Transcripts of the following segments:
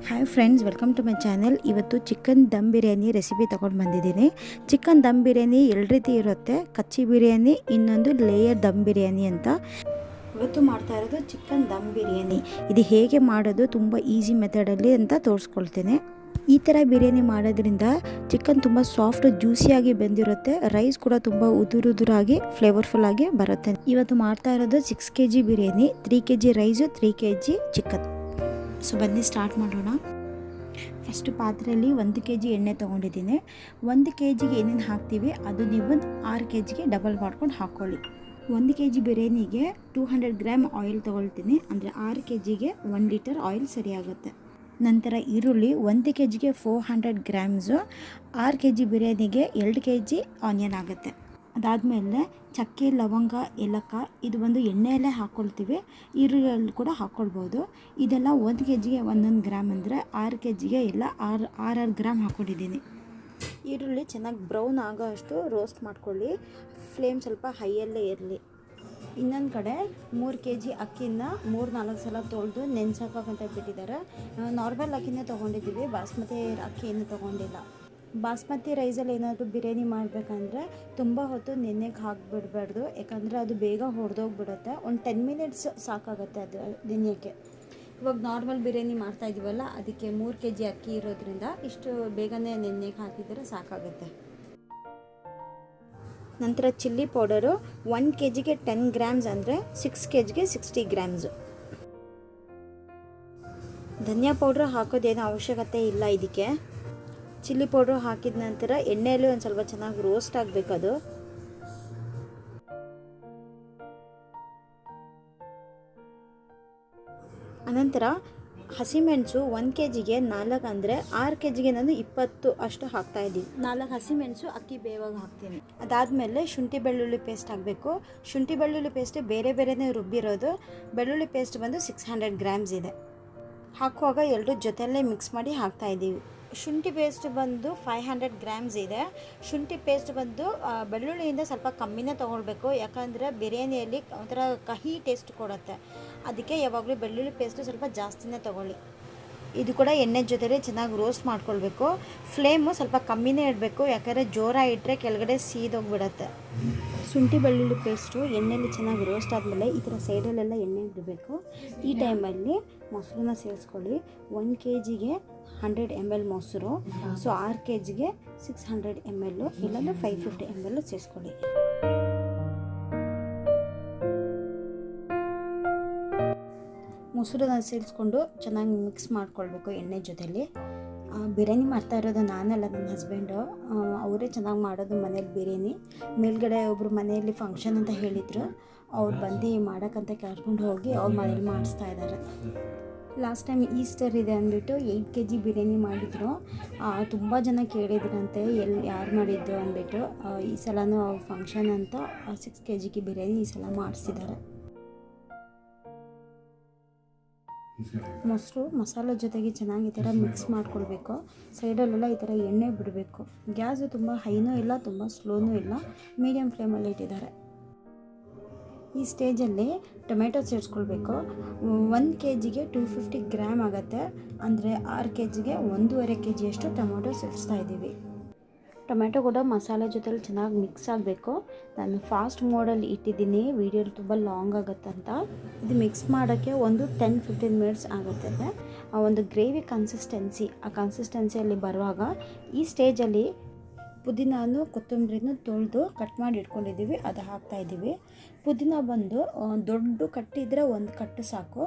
Hi friends, welcome to my channel. ಇವತ್ತು chicken dum biryani recipe ತೊಗೊಂಡು ಬಂದಿದ್ದೀನಿ. ಚಿಕನ್ ದಮ್ ಬಿರಿಯಾನಿ ಎರಡು ರೀತಿ ಇರುತ್ತೆ, ಕಚ್ಚಿ ಬಿರಿಯಾನಿ, ಇನ್ನೊಂದು ಲೇಯರ್ ದಮ್ ಬಿರಿಯಾನಿ ಅಂತ. ಇವತ್ತು ಮಾಡ್ತಾ ಇರೋದು ಚಿಕನ್ ದಮ್ ಬಿರಿಯಾನಿ. ಇದು ಹೇಗೆ ಮಾಡೋದು ತುಂಬ ಈಸಿ ಮೆಥಡಲ್ಲಿ ಅಂತ ತೋರಿಸ್ಕೊಳ್ತೇನೆ. ಈ ಥರ ಬಿರಿಯಾನಿ ಮಾಡೋದ್ರಿಂದ ಚಿಕನ್ ತುಂಬ ಸಾಫ್ಟ್ ಜ್ಯೂಸಿಯಾಗಿ ಬೆಂದಿರುತ್ತೆ, ರೈಸ್ ಕೂಡ ತುಂಬ ಉದುರಾಗಿ ಫ್ಲೇವರ್ಫುಲ್ಲಾಗಿ ಬರುತ್ತೆ. ಇವತ್ತು ಮಾಡ್ತಾ ಇರೋದು 6 kg biryani, 3 kg rice, 3 kg chicken. So ಬನ್ನಿ ಸ್ಟಾರ್ಟ್ ಮಾಡೋಣ. ಫಸ್ಟು ಪಾತ್ರೆಯಲ್ಲಿ 1 kg ಎಣ್ಣೆ ತೊಗೊಂಡಿದ್ದೀನಿ. 1 kgಗೆ ಏನೇನು ಹಾಕ್ತೀವಿ ಅದು ನೀವು 6 kgಗೆ ಡಬಲ್ ಮಾಡ್ಕೊಂಡು ಹಾಕ್ಕೊಳ್ಳಿ. 1 kg ಬಿರಿಯಾನಿಗೆ 200 ಗ್ರಾಮ್ ಆಯಿಲ್ ತೊಗೊಳ್ತೀನಿ, ಅಂದರೆ 6 kgಗೆ 1 ಲೀಟರ್ ಆಯಿಲ್ ಸರಿಯಾಗುತ್ತೆ. ನಂತರ ಈರುಳ್ಳಿ 1 kgಗೆ 400 ಗ್ರಾಮ್ಸು, 6 kg ಬಿರಿಯಾನಿಗೆ 2 kg ಆನಿಯನ್ ಆಗುತ್ತೆ. ಅದಾದಮೇಲೆ ಚಕ್ಕೆ, ಲವಂಗ, ಏಲಕ್ಕ ಇದು ಒಂದು ಎಣ್ಣೆಯಲ್ಲೇ ಹಾಕ್ಕೊಳ್ತೀವಿ, ಈರುಳ್ಳಿ ಕೂಡ ಹಾಕ್ಕೊಳ್ಬೋದು. ಇದೆಲ್ಲ 1 kgಗೆ 1 ಗ್ರಾಮ್, ಅಂದರೆ 6 kgಗೆ ಎಲ್ಲ 6 ಗ್ರಾಮ್ ಹಾಕ್ಕೊಂಡಿದ್ದೀನಿ. ಈರುಳ್ಳಿ ಚೆನ್ನಾಗಿ ಬ್ರೌನ್ ಆಗೋ ಅಷ್ಟು ರೋಸ್ಟ್ ಮಾಡ್ಕೊಳ್ಳಿ, ಫ್ಲೇಮ್ ಸ್ವಲ್ಪ ಹೈಯಲ್ಲೇ ಇರಲಿ. ಇನ್ನೊಂದು ಕಡೆ 3 kg ಅಕ್ಕಿನ 3-4 ಸಲ ತೊಳೆದು ನೆನೆಸಾಕಂತ ಬಿಟ್ಟಿದ್ದಾರೆ. ನಾರ್ಮಲ್ ಅಕ್ಕಿನೇ ತೊಗೊಂಡಿದ್ದೀವಿ, ಬಾಸ್ಮತಿ ಅಕ್ಕಿ ಏನು ತೊಗೊಂಡಿಲ್ಲ. ಬಾಸ್ಮತಿ ರೈಸಲ್ಲಿ ಏನಾದರೂ ಬಿರಿಯಾನಿ ಮಾಡಬೇಕಂದ್ರೆ ತುಂಬ ಹೊತ್ತು ನೆನೆಗೆ ಹಾಕಿಬಿಡ್ಬಾರ್ದು, ಯಾಕಂದರೆ ಅದು ಬೇಗ ಹೊಡೆದೋಗ್ಬಿಡುತ್ತೆ. ಒಂದು 10 ಮಿನಿಟ್ಸ್ ಸಾಕಾಗುತ್ತೆ ಅದು ನೆನೆಯೋಕ್ಕೆ. ಇವಾಗ ನಾರ್ಮಲ್ ಬಿರಿಯಾನಿ ಮಾಡ್ತಾಯಿದ್ದೀವಲ್ಲ, ಅದಕ್ಕೆ 3 kg ಅಕ್ಕಿ ಇರೋದ್ರಿಂದ ಇಷ್ಟು ಬೇಗನೆ ನೆನೆಗೆ ಹಾಕಿದರೆ ಸಾಕಾಗುತ್ತೆ. ನಂತರ ಚಿಲ್ಲಿ ಪೌಡರು 1 kgಗೆ 10 ಗ್ರಾಮ್ಸ್, ಅಂದರೆ 6 kgಗೆ 60 ಗ್ರಾಮ್ಸು. ಧನಿಯಾ ಪೌಡ್ರ್ ಹಾಕೋದೇನು ಅವಶ್ಯಕತೆ ಇಲ್ಲ ಇದಕ್ಕೆ. ಚಿಲ್ಲಿ ಪೌಡ್ರು ಹಾಕಿದ ನಂತರ ಎಣ್ಣೆಯಲ್ಲಿ ಒಂದು ಸ್ವಲ್ಪ ಚೆನ್ನಾಗಿ ರೋಸ್ಟ್ ಆಗಬೇಕು ಅದು. ಅನಂತರ ಹಸಿಮೆಣಸು 1 kgಗೆ 4, ಅಂದರೆ 6 kgಗೆ ನಾನು 20 ಅಷ್ಟು ಹಾಕ್ತಾಯಿದ್ದೀನಿ. 4 ಹಸಿಮೆಣಸು ಅಕ್ಕಿ ಬೇವಾಗ ಹಾಕ್ತೀನಿ. ಅದಾದಮೇಲೆ ಶುಂಠಿ ಬೆಳ್ಳುಳ್ಳಿ ಪೇಸ್ಟ್ ಹಾಕಬೇಕು. ಶುಂಠಿ ಬೆಳ್ಳುಳ್ಳಿ ಪೇಸ್ಟ್ ಬೇರೆನೇ ರುಬ್ಬಿರೋದು. ಬೆಳ್ಳುಳ್ಳಿ ಪೇಸ್ಟ್ ಬಂದು 600 ಗ್ರಾಮ್ಸ್ ಇದೆ. ಹಾಕುವಾಗ ಎರಡು ಜೊತೆಯಲ್ಲೇ ಮಿಕ್ಸ್ ಮಾಡಿ ಹಾಕ್ತಾಯಿದ್ದೀವಿ. ಶುಂಠಿ ಪೇಸ್ಟ್ ಬಂದು 500 ಗ್ರಾಮ್ಸ್ ಇದೆ. ಶುಂಠಿ ಪೇಸ್ಟ್ ಬಂದು ಬೆಳ್ಳುಳ್ಳಿಯಿಂದ ಸ್ವಲ್ಪ ಕಮ್ಮಿನೇ ತೊಗೊಳ್ಬೇಕು, ಯಾಕಂದರೆ ಬಿರಿಯಾನಿಯಲ್ಲಿ ಒಂಥರ ಕಹಿ ಟೇಸ್ಟ್ ಕೊಡುತ್ತೆ. ಅದಕ್ಕೆ ಯಾವಾಗಲೂ ಬೆಳ್ಳುಳ್ಳಿ ಪೇಸ್ಟು ಸ್ವಲ್ಪ ಜಾಸ್ತಿನೇ ತೊಗೊಳ್ಳಿ. ಇದು ಕೂಡ ಎಣ್ಣೆ ಜೊತೆಲೇ ಚೆನ್ನಾಗಿ ರೋಸ್ಟ್ ಮಾಡ್ಕೊಳ್ಬೇಕು. ಫ್ಲೇಮು ಸ್ವಲ್ಪ ಕಮ್ಮಿನೇ ಇಡಬೇಕು, ಯಾಕಂದರೆ ಜೋರ ಇಟ್ಟರೆ ಕೆಳಗಡೆ ಸೀದೋಗಿಬಿಡತ್ತೆ. ಶುಂಠಿ ಬೆಳ್ಳುಳ್ಳಿ ಪೇಸ್ಟು ಎಣ್ಣೆಯಲ್ಲಿ ಚೆನ್ನಾಗಿ ರೋಸ್ಟ್ ಆದಮೇಲೆ ಈ ಥರ ಸೈಡಲ್ಲೆಲ್ಲ ಎಣ್ಣೆ ಬಿಡಬೇಕು. ಈ ಟೈಮಲ್ಲಿ ಮೊಸರನ್ನ ಸೇರಿಸ್ಕೊಳ್ಳಿ. 1 kgಗೆ 100 ml ಮೊಸರು, ಸೊ 6 kgಗೆ 600 ml, ಇಲ್ಲಾಂದರೆ 550 ml ಸೇರಿಸ್ಕೊಳ್ಳಿ. ಮೊಸರನ್ನ ಸೇರಿಸ್ಕೊಂಡು ಚೆನ್ನಾಗಿ ಮಿಕ್ಸ್ ಮಾಡ್ಕೊಳ್ಬೇಕು ಎಣ್ಣೆ ಜೊತೆಲಿ. ಬಿರಿಯಾನಿ ಮಾಡ್ತಾ ಇರೋದು ನಾನಲ್ಲ, ನನ್ನ ಹಸ್ಬೆಂಡು. ಅವರೇ ಚೆನ್ನಾಗಿ ಮಾಡೋದು ಮನೇಲಿ ಬಿರಿಯಾನಿ. ಮೇಲ್ಗಡೆ ಒಬ್ಬರು ಮನೆಯಲ್ಲಿ ಫಂಕ್ಷನ್ ಅಂತ ಹೇಳಿದರು, ಅವ್ರು ಬಂದು ಮಾಡೋಕ್ಕಂತ ಕರ್ಕೊಂಡು ಹೋಗಿ ಅವ್ರ ಮನೇಲಿ ಮಾಡಿಸ್ತಾ ಇದ್ದಾರೆ. ಲಾಸ್ಟ್ ಟೈಮ್ ಈಸ್ಟರ್ ಇದೆ ಅಂದ್ಬಿಟ್ಟು 8 kg ಬಿರಿಯಾನಿ ಮಾಡಿದರು. ತುಂಬ ಜನ ಕೇಳಿದ್ರಂತೆ ಯಾರು ಮಾಡಿದ್ದು ಅಂದ್ಬಿಟ್ಟು. ಈ ಸಲನೂ ಫಂಕ್ಷನ್ ಅಂತ 6 kg ಬಿರಿಯಾನಿ ಈ ಸಲ ಮಾಡಿಸಿದ್ದಾರೆ. ಮೊಸರು ಮಸಾಲೆ ಜೊತೆಗೆ ಚೆನ್ನಾಗಿ ಈ ಥರ ಮಿಕ್ಸ್ ಮಾಡ್ಕೊಳ್ಬೇಕು. ಸೈಡಲ್ಲೆಲ್ಲ ಈ ಥರ ಎಣ್ಣೆ ಬಿಡಬೇಕು. ಗ್ಯಾಸು ತುಂಬ ಹೈನೂ ಇಲ್ಲ, ತುಂಬ ಸ್ಲೋನೂ ಇಲ್ಲ, ಮೀಡಿಯಮ್ ಫ್ಲೇಮಲ್ಲಿ ಇಟ್ಟಿದ್ದಾರೆ. ಈ ಸ್ಟೇಜಲ್ಲಿ ಟೊಮೆಟೊ ಸೇರಿಸ್ಕೊಳ್ಬೇಕು. 1 kgಗೆ 250 ಗ್ರಾಮ್ ಆಗುತ್ತೆ, ಅಂದರೆ 6 kgಗೆ 1.5 kg ಅಷ್ಟು ಟೊಮೆಟೊ ಸೇರಿಸ್ತಾ ಇದ್ದೀವಿ. ಟೊಮೆಟೊ ಕೂಡ ಮಸಾಲೆ ಜೊತೆಲಿ ಚೆನ್ನಾಗಿ ಮಿಕ್ಸ್ ಆಗಬೇಕು. ನಾನು ಫಾಸ್ಟ್ ಮೋಡಲ್ಲಿ ಇಟ್ಟಿದ್ದೀನಿ, ವೀಡಿಯೋ ತುಂಬ ಲಾಂಗ್ ಆಗುತ್ತಂತ. ಇದು ಮಿಕ್ಸ್ ಮಾಡೋಕ್ಕೆ ಒಂದು 10-15 ಮಿನಿಟ್ಸ್ ಆಗುತ್ತದೆ. ಒಂದು ಗ್ರೇವಿ ಆ ಕನ್ಸಿಸ್ಟೆನ್ಸಿಯಲ್ಲಿ ಬರುವಾಗ ಈ ಸ್ಟೇಜಲ್ಲಿ ಪುದೀನೂ ಕೊತ್ತಂಬರಿನೂ ತೊಳೆದು ಕಟ್ ಮಾಡಿ ಇಟ್ಕೊಂಡಿದ್ದೀವಿ, ಅದು ಹಾಕ್ತಾಯಿದ್ದೀವಿ. ಪುದೀನ ಬಂದು ದೊಡ್ಡ ಕಟ್ಟಿದ್ರೆ 1 ಕಟ್ಟು ಸಾಕು,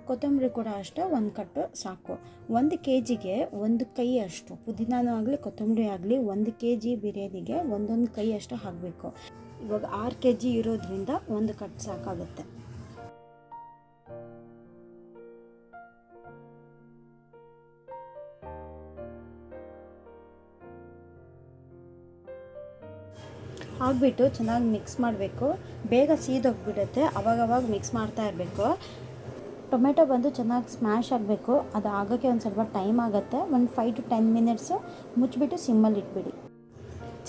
ಕೊತ್ತಂಬರಿ ಕೂಡ ಅಷ್ಟೇ 1 ಕಟ್ಟು ಸಾಕು. 1 kgಗೆ 1 ಕೈ ಅಷ್ಟು ಪುದೀನೂ ಆಗಲಿ ಕೊತ್ತಂಬರಿ ಆಗಲಿ 1 kg ಬಿರಿಯಾನಿಗೆ 1 ಕೈ ಅಷ್ಟು ಹಾಕಬೇಕು. ಇವಾಗ 6 kg ಇರೋದ್ರಿಂದ 1 ಕಟ್ಟು ಸಾಕಾಗುತ್ತೆ. ಹಾಕ್ಬಿಟ್ಟು ಚೆನ್ನಾಗಿ ಮಿಕ್ಸ್ ಮಾಡಬೇಕು. ಬೇಗ ಸೀದೋಗಿಬಿಡುತ್ತೆ, ಅವಾಗವಾಗ ಮಿಕ್ಸ್ ಮಾಡ್ತಾ ಇರಬೇಕು. ಟೊಮೆಟೊ ಬಂದು ಚೆನ್ನಾಗಿ ಸ್ಮ್ಯಾಶ್ ಆಗಬೇಕು, ಅದು ಆಗೋಕ್ಕೆ ಒಂದು ಸ್ವಲ್ಪ ಟೈಮ್ ಆಗುತ್ತೆ. ಒಂದು 5 to 10 ಮಿನಿಟ್ಸು ಮುಚ್ಚಿಬಿಟ್ಟು ಸಿಮ್ಮಲ್ಲಿ ಇಟ್ಬಿಡಿ.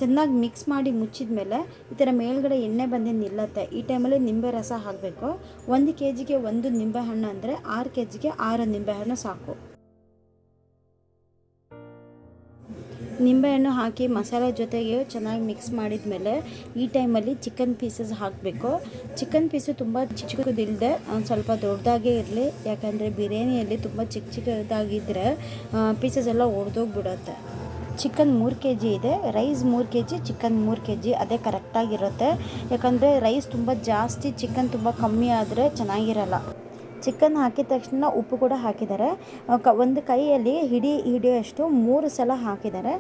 ಚೆನ್ನಾಗಿ ಮಿಕ್ಸ್ ಮಾಡಿ ಮುಚ್ಚಿದ ಮೇಲೆ ಈ ಥರ ಮೇಲ್ಗಡೆ ಎಣ್ಣೆ ಬಂದು ನಿಲ್ಲುತ್ತೆ. ಈ ಟೈಮಲ್ಲಿ ನಿಂಬೆ ರಸ ಹಾಕಬೇಕು. 1 kgಗೆ 1 ನಿಂಬೆಹಣ್ಣು, ಅಂದರೆ 6 kgಗೆ 6 ನಿಂಬೆಹಣ್ಣು ಸಾಕು. ನಿಂಬೆಹಣ್ಣು ಹಾಕಿ ಮಸಾಲೆ ಜೊತೆಗೆ ಚೆನ್ನಾಗಿ ಮಿಕ್ಸ್ ಮಾಡಿದ ಮೇಲೆ ಈ ಟೈಮಲ್ಲಿ ಚಿಕನ್ ಪೀಸಸ್ ಹಾಕಬೇಕು. ಚಿಕನ್ ಪೀಸು ತುಂಬ ಚಿಕ್ಕದಿಲ್ಲದೆ ಒಂದು ಸ್ವಲ್ಪ ದೊಡ್ಡದಾಗೇ ಇರಲಿ, ಯಾಕಂದರೆ ಬಿರಿಯಾನಿಯಲ್ಲಿ ತುಂಬ ಚಿಕ್ಕದಾಗಿದ್ದರೆ ಪೀಸಸ್ ಎಲ್ಲ ಒಡೆದೋಗ್ಬಿಡುತ್ತೆ. ಚಿಕನ್ 3 kg ಇದೆ, ರೈಸ್ 3 kg, ಚಿಕನ್ 3 kg, ಅದೇ ಕರೆಕ್ಟಾಗಿರುತ್ತೆ. ಯಾಕಂದರೆ ರೈಸ್ ತುಂಬ ಜಾಸ್ತಿ, ಚಿಕನ್ ತುಂಬ ಕಮ್ಮಿ ಆದರೆ ಚೆನ್ನಾಗಿರಲ್ಲ. ಚಿಕನ್ ಹಾಕಿದ ತಕ್ಷಣ ಉಪ್ಪು ಕೂಡ ಹಾಕಿದ್ದಾರೆ. ಒಂದು ಕೈಯಲ್ಲಿ ಹಿಡಿಯೋಷ್ಟು 3 ಸಲ ಹಾಕಿದ್ದಾರೆ.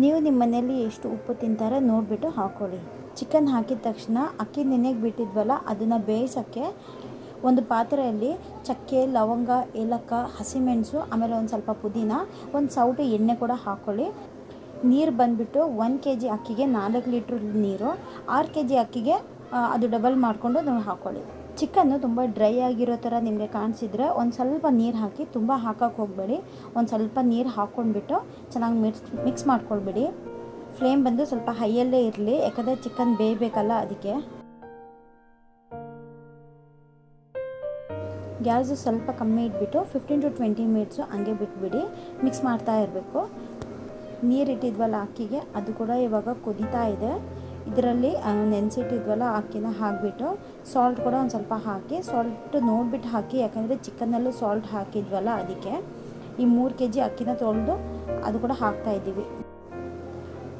ನೀವು ನಿಮ್ಮ ಮನೆಯಲ್ಲಿ ಎಷ್ಟು ಉಪ್ಪು ತಿಂತಾರೆ ನೋಡಿಬಿಟ್ಟು ಹಾಕ್ಕೊಳ್ಳಿ. ಚಿಕನ್ ಹಾಕಿದ ತಕ್ಷಣ ಅಕ್ಕಿ ನೆನೆಗೆ ಬಿಟ್ಟಿದ್ವಲ್ಲ ಅದನ್ನು ಬೇಯಿಸೋಕ್ಕೆ ಒಂದು ಪಾತ್ರೆಯಲ್ಲಿ ಚಕ್ಕೆ, ಲವಂಗ, ಏಲಕ್ಕ, ಹಸಿಮೆಣಸು, ಆಮೇಲೆ ಒಂದು ಸ್ವಲ್ಪ ಪುದೀನ, ಒಂದು ಸೌಟು ಎಣ್ಣೆ ಕೂಡ ಹಾಕ್ಕೊಳ್ಳಿ. ನೀರು ಬಂದುಬಿಟ್ಟು 1 kg ಅಕ್ಕಿಗೆ 4 ಲೀಟ್ರ್ ನೀರು, 6 kg ಅಕ್ಕಿಗೆ ಅದು ಡಬಲ್ ಮಾಡಿಕೊಂಡು ನೀವು ಹಾಕ್ಕೊಳ್ಳಿ. ಚಿಕನ್ನು ತುಂಬ ಡ್ರೈ ಆಗಿರೋ ಥರ ನಿಮಗೆ ಕಾಣಿಸಿದ್ರೆ ಒಂದು ಸ್ವಲ್ಪ ನೀರು ಹಾಕಿ, ತುಂಬ ಹಾಕೋಕ್ಕೆ ಹೋಗಬೇಡಿ. ಒಂದು ಸ್ವಲ್ಪ ನೀರು ಹಾಕ್ಕೊಂಡ್ಬಿಟ್ಟು ಚೆನ್ನಾಗಿ ಮಿಕ್ಸ್ ಮಾಡ್ಕೊಳ್ಬೇಡಿ. ಫ್ಲೇಮ್ ಬಂದು ಸ್ವಲ್ಪ ಹೈಯಲ್ಲೇ ಇರಲಿ, ಯಾಕಂದರೆ ಚಿಕನ್ ಬೇಯಬೇಕಲ್ಲ ಅದಕ್ಕೆ. ಗ್ಯಾಸು ಸ್ವಲ್ಪ ಕಮ್ಮಿ ಇಟ್ಬಿಟ್ಟು 15 to 20 ಮಿನಿಟ್ಸು ಹಂಗೆ ಬಿಟ್ಬಿಡಿ. ಮಿಕ್ಸ್ ಮಾಡ್ತಾ ಇರಬೇಕು. ನೀರಿಟ್ಟಿದ್ವಲ್ಲ ಅಕ್ಕಿಗೆ, ಅದು ಕೂಡ ಇವಾಗ ಕುದೀತಾ ಇದೆ. ಇದರಲ್ಲಿ ನೆನೆಸಿಟ್ಟಿದ್ವಲ್ಲ ಅಕ್ಕಿನ ಹಾಕಿಬಿಟ್ಟು ಸಾಲ್ಟ್ ಕೂಡ ಒಂದು ಸ್ವಲ್ಪ ಹಾಕಿ, ಸಾಲ್ಟ್ ನೋಡಿಬಿಟ್ಟು ಹಾಕಿ, ಯಾಕಂದರೆ ಚಿಕನ್ನಲ್ಲೂ ಸಾಲ್ಟ್ ಹಾಕಿದ್ವಲ್ಲ ಅದಕ್ಕೆ. ಈ 3 kg ಅಕ್ಕಿನ ತೊಳೆದು ಅದು ಕೂಡ ಹಾಕ್ತಾಯಿದ್ದೀವಿ.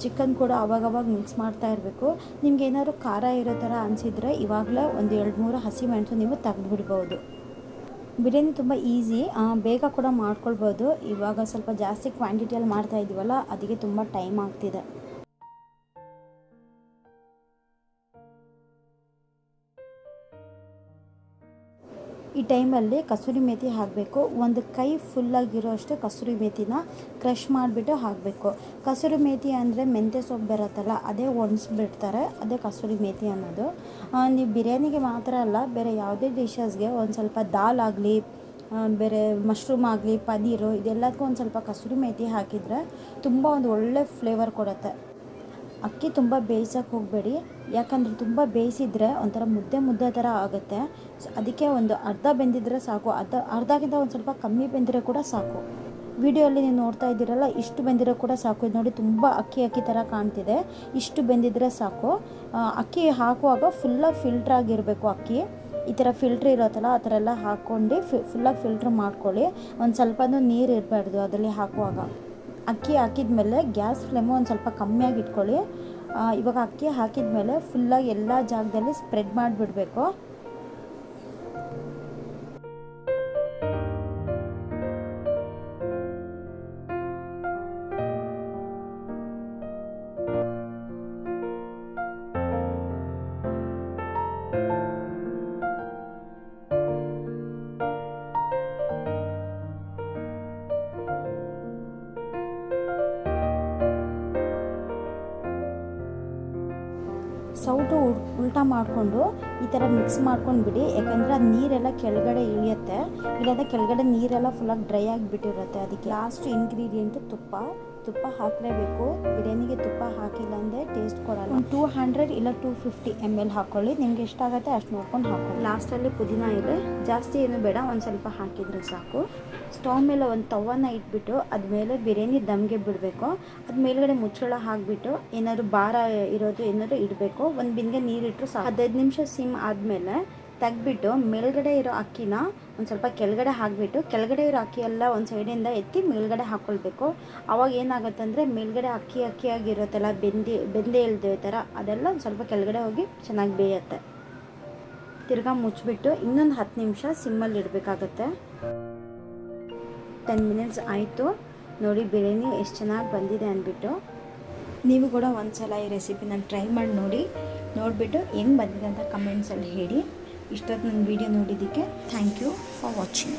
ಚಿಕನ್ ಕೂಡ ಅವಾಗವಾಗ ಮಿಕ್ಸ್ ಮಾಡ್ತಾ ಇರಬೇಕು. ನಿಮ್ಗೆ ಏನಾದ್ರು ಖಾರ ಇರೋ ಥರ ಅನಿಸಿದರೆ ಇವಾಗಲೇ ಒಂದು 2-3 ಹಸಿಮೆಣಸು ನೀವು ತೆಗೆದುಬಿಡ್ಬೋದು. ಬಿರಿಯಾನಿ ತುಂಬ ಈಸಿ, ಬೇಗ ಕೂಡ ಮಾಡ್ಕೊಳ್ಬೋದು. ಇವಾಗ ಸ್ವಲ್ಪ ಜಾಸ್ತಿ ಕ್ವಾಂಟಿಟಿಯಲ್ಲಿ ಮಾಡ್ತಾಯಿದ್ದೀವಲ್ಲ ಅದಕ್ಕೆ ತುಂಬ ಟೈಮ್ ಆಗ್ತಿದೆ. ಈ ಟೈಮಲ್ಲಿ ಕಸೂರಿ ಮೇಥಿ ಹಾಕಬೇಕು. ಒಂದು ಕೈ ಫುಲ್ಲಾಗಿರೋ ಅಷ್ಟು ಕಸೂರಿ ಮೇಥಿನ ಕ್ರಷ್ ಮಾಡಿಬಿಟ್ಟು ಹಾಕಬೇಕು. ಕಸೂರಿ ಮೇಥಿ ಅಂದರೆ ಮೆಂತ್ಯ ಸೊಪ್ಪು ಬರುತ್ತಲ್ಲ, ಅದೇ ಒಣಗಿಸ್ಬಿಡ್ತಾರೆ, ಅದೇ ಕಸೂರಿ ಮೇಥಿ ಅನ್ನೋದು. ನೀವು ಬಿರಿಯಾನಿಗೆ ಮಾತ್ರ ಅಲ್ಲ, ಬೇರೆ ಯಾವುದೇ ಡಿಶಸ್ಗೆ ಒಂದು ಸ್ವಲ್ಪ ದಾಲ್ ಆಗಲಿ, ಬೇರೆ ಮಶ್ರೂಮ್ ಆಗಲಿ, ಪನ್ನೀರು, ಇದೆಲ್ಲದಕ್ಕೂ ಒಂದು ಸ್ವಲ್ಪ ಕಸೂರಿ ಮೇಥಿ ಹಾಕಿದರೆ ತುಂಬ ಒಂದು ಒಳ್ಳೆ ಫ್ಲೇವರ್ ಕೊಡುತ್ತೆ. ಅಕ್ಕಿ ತುಂಬ ಬೇಯಿಸೋಕ್ಕೆ ಹೋಗಬೇಡಿ, ಯಾಕಂದರೆ ತುಂಬ ಬೇಯಿಸಿದರೆ ಒಂಥರ ಮುದ್ದೆ ಥರ ಆಗುತ್ತೆ. ಸೊ ಅದಕ್ಕೆ ಒಂದು ಅರ್ಧ ಬೆಂದಿದ್ರೆ ಸಾಕು, ಅರ್ಧಕ್ಕಿಂತ ಒಂದು ಸ್ವಲ್ಪ ಕಮ್ಮಿ ಬೆಂದಿರೋ ಕೂಡ ಸಾಕು. ವಿಡಿಯೋಲ್ಲಿ ನೀವು ನೋಡ್ತಾ ಇದ್ದೀರಲ್ಲ, ಇಷ್ಟು ಬೆಂದಿರೋ ಕೂಡ ಸಾಕು. ಇದು ನೋಡಿ ತುಂಬ ಅಕ್ಕಿ ಥರ ಕಾಣ್ತಿದೆ, ಇಷ್ಟು ಬೆಂದಿದ್ರೆ ಸಾಕು. ಅಕ್ಕಿ ಹಾಕುವಾಗ ಫುಲ್ಲಾಗಿ ಫಿಲ್ಟ್ರ್ ಆಗಿರಬೇಕು ಅಕ್ಕಿ. ಈ ಥರ ಫಿಲ್ಟ್ರ್ ಇರುತ್ತಲ್ಲ ಆ ಥರ ಎಲ್ಲ ಹಾಕ್ಕೊಂಡು ಫುಲ್ಲಾಗಿ ಫಿಲ್ಟ್ರ್ ಮಾಡ್ಕೊಳ್ಳಿ. ಒಂದು ಸ್ವಲ್ಪನೂ ನೀರು ಇರಬಾರ್ದು ಅದರಲ್ಲಿ ಹಾಕುವಾಗ. ಅಕ್ಕಿ ಹಾಕಿದ ಮೇಲೆ ಗ್ಯಾಸ್ ಫ್ಲೇಮು ಒಂದು ಸ್ವಲ್ಪ ಕಮ್ಮಿಯಾಗಿ ಇಟ್ಕೊಳ್ಳಿ. ಇವಾಗ ಅಕ್ಕಿ ಹಾಕಿದ ಮೇಲೆ ಫುಲ್ಲಾಗಿ ಎಲ್ಲ ಜಾಗದಲ್ಲಿ ಸ್ಪ್ರೆಡ್ ಮಾಡಿಬಿಡಬೇಕು. ಸೌಟು ಉಲ್ಟಾ ಮಾಡಿಕೊಂಡು ಈ ಥರ ಮಿಕ್ಸ್ ಮಾಡ್ಕೊಂಡು ಬಿಡಿ, ಯಾಕಂದರೆ ಅದು ನೀರೆಲ್ಲ ಕೆಳಗಡೆ ಇಳಿಯುತ್ತೆ. ಇಲ್ಲಾಂದರೆ ಕೆಳಗಡೆ ನೀರೆಲ್ಲ ಫುಲ್ಲಾಗಿ ಡ್ರೈ ಆಗಿಬಿಟ್ಟಿರುತ್ತೆ. ಅದಕ್ಕೆ ಲಾಸ್ಟ್ ಇಂಗ್ರೀಡಿಯೆಂಟು ತುಪ್ಪ ಹಾಕಲೇಬೇಕು. ಬಿರಿಯಾನಿಗೆ ತುಪ್ಪ ಹಾಕಿಲ್ಲ ಅಂದರೆ ಟೇಸ್ಟ್ ಕೊಡಲ್ಲ. 200 ಇಲ್ಲ 250 ml ಹಾಕ್ಕೊಳ್ಳಿ, ನಿಮ್ಗೆ ಎಷ್ಟಾಗುತ್ತೆ ಅಷ್ಟು ನೋಡ್ಕೊಂಡು ಹಾಕ್ಕೊಳ್ಳಿ. ಲಾಸ್ಟಲ್ಲಿ ಪುದೀನ ಎಲೆ ಜಾಸ್ತಿ ಏನು ಬೇಡ, ಒಂದು ಸ್ವಲ್ಪ ಹಾಕಿದರೆ ಸಾಕು. ಸ್ಟವ್ ಮೇಲೆ ಒಂದು ತವನ ಇಟ್ಬಿಟ್ಟು ಅದ ಮೇಲೆ ಬಿರಿಯಾನಿ ದಮ್ಗೆ ಬಿಡಬೇಕು. ಅದು ಮೇಲ್ಗಡೆ ಮುಚ್ಚಳ ಹಾಕಿಬಿಟ್ಟು ಏನಾದ್ರು ಭಾರ ಇರೋದು ಏನಾದ್ರು ಇಡಬೇಕು. ಒಂದು ಬಿಂದಿಗೆ ನೀರಿಟ್ಟರು ಸಾಕು. 15 ನಿಮಿಷ ಸಿಮ್ ಆದಮೇಲೆ ತೆಗ್ಬಿಟ್ಟು ಮೇಲ್ಗಡೆ ಇರೋ ಅಕ್ಕಿನ ಒಂದು ಸ್ವಲ್ಪ ಕೆಳಗಡೆ ಹಾಕಿಬಿಟ್ಟು, ಕೆಳಗಡೆ ಇರೋ ಅಕ್ಕಿ ಎಲ್ಲ ಒಂದು ಸೈಡಿಂದ ಎತ್ತಿ ಮೇಲ್ಗಡೆ ಹಾಕ್ಕೊಳ್ಬೇಕು. ಆವಾಗ ಏನಾಗುತ್ತೆ ಅಂದರೆ ಮೇಲ್ಗಡೆ ಅಕ್ಕಿಯಾಗಿರುತ್ತಲ್ಲ, ಬೆಂದೇ ಇಳ್ದೇ ಥರ, ಅದೆಲ್ಲ ಒಂದು ಸ್ವಲ್ಪ ಕೆಳಗಡೆ ಹೋಗಿ ಚೆನ್ನಾಗಿ ಬೇಯುತ್ತೆ. ತಿರ್ಗಾ ಮುಚ್ಚಿಬಿಟ್ಟು ಇನ್ನೊಂದು 10 ನಿಮಿಷ ಸಿಮ್ಮಲ್ಲಿ ಇಡಬೇಕಾಗತ್ತೆ. 10 ಮಿನಿಟ್ಸ್ ಆಯಿತು ನೋಡಿ, ಬಿರಿಯಾನಿ ಎಷ್ಟು ಚೆನ್ನಾಗಿ ಬಂದಿದೆ ಅಂದ್ಬಿಟ್ಟು. ನೀವು ಕೂಡ ಒಂದು ಸಲ ಈ ರೆಸಿಪಿನ ಟ್ರೈ ಮಾಡಿ ನೋಡಿಬಿಟ್ಟು ಹೆಂಗೆ ಬಂದಿದೆ ಅಂತ ಕಮೆಂಟ್ಸಲ್ಲಿ ಹೇಳಿ. ಇಷ್ಟೊತ್ತು ನನ್ನ ವೀಡಿಯೋ ನೋಡಿದ್ದಕ್ಕೆ ಥ್ಯಾಂಕ್ ಯು ಫಾರ್ ವಾಚಿಂಗ್.